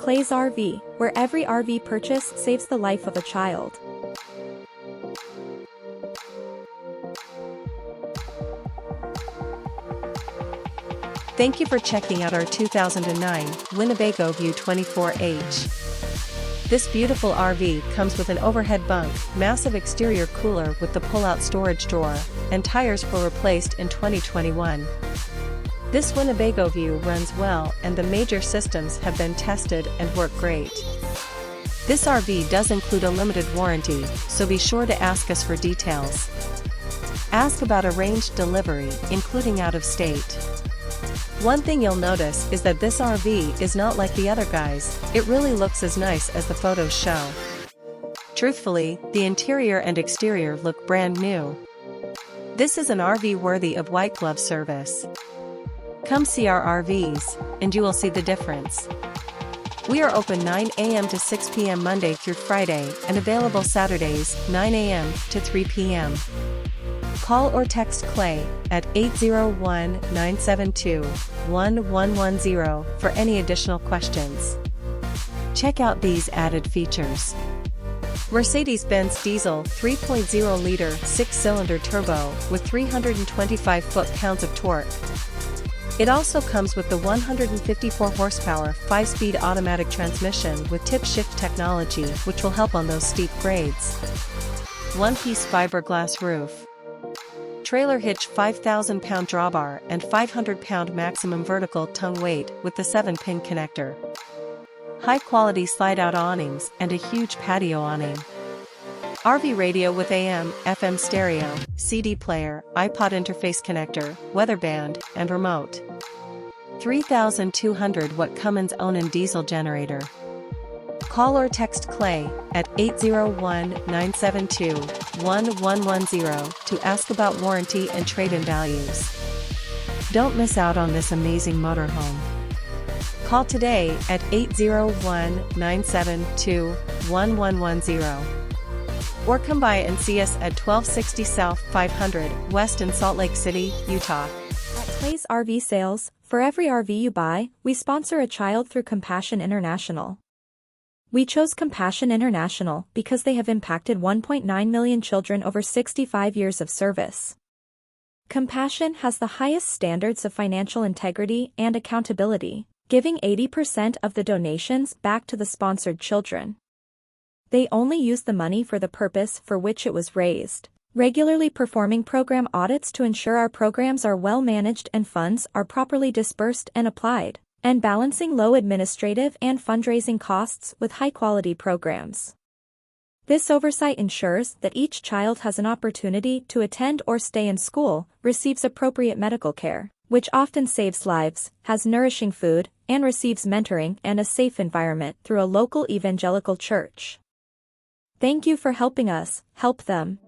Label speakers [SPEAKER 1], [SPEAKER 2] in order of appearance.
[SPEAKER 1] Clay's RV, where every RV purchase saves the life of a child.
[SPEAKER 2] Thank you for checking out our 2009 Winnebago View 24H. This beautiful RV comes with an overhead bunk, massive exterior cooler with the pull-out storage drawer, and tires were replaced in 2021. This Winnebago View runs well and the major systems have been tested and work great. This RV does include a limited warranty, so be sure to ask us for details. Ask about arranged delivery, including out of state. One thing you'll notice is that this RV is not like the other guys, it really looks as nice as the photos show. Truthfully, the interior and exterior look brand new. This is an RV worthy of white glove service. Come see our RVs, and you will see the difference. We are open 9 a.m. to 6 p.m. Monday through Friday and available Saturdays 9 a.m. to 3 p.m. Call or text Clay at 801-972-1110 for any additional questions. Check out these added features. Mercedes-Benz diesel 3.0-liter 6-cylinder turbo with 325 foot-pounds of torque. It also comes with the 154 horsepower 5-speed automatic transmission with tip shift technology, which will help on those steep grades. One-piece fiberglass roof. Trailer hitch 5,000-pound drawbar and 500-pound maximum vertical tongue weight with the 7-pin connector. High-quality slide-out awnings and a huge patio awning. RV radio with AM, FM stereo, CD player, iPod interface connector, weather band, and remote. 3,200 watt Cummins Onan diesel generator. Call or text Clay at 801-972-1110 to ask about warranty and trade-in values. Don't miss out on this amazing motorhome. Call today at 801-972-1110. Or come by and see us at 1260 South 500 West in Salt Lake City, Utah.
[SPEAKER 1] At Clay's RV Sales, for every RV you buy, we sponsor a child through Compassion International. We chose Compassion International because they have impacted 1.9 million children over 65 years of service. Compassion has the highest standards of financial integrity and accountability, giving 80% of the donations back to the sponsored children. They only use the money for the purpose for which it was raised, regularly performing program audits to ensure our programs are well managed and funds are properly dispersed and applied, and balancing low administrative and fundraising costs with high-quality programs. This oversight ensures that each child has an opportunity to attend or stay in school, receives appropriate medical care, which often saves lives, has nourishing food, and receives mentoring and a safe environment through a local evangelical church. Thank you for helping us help them.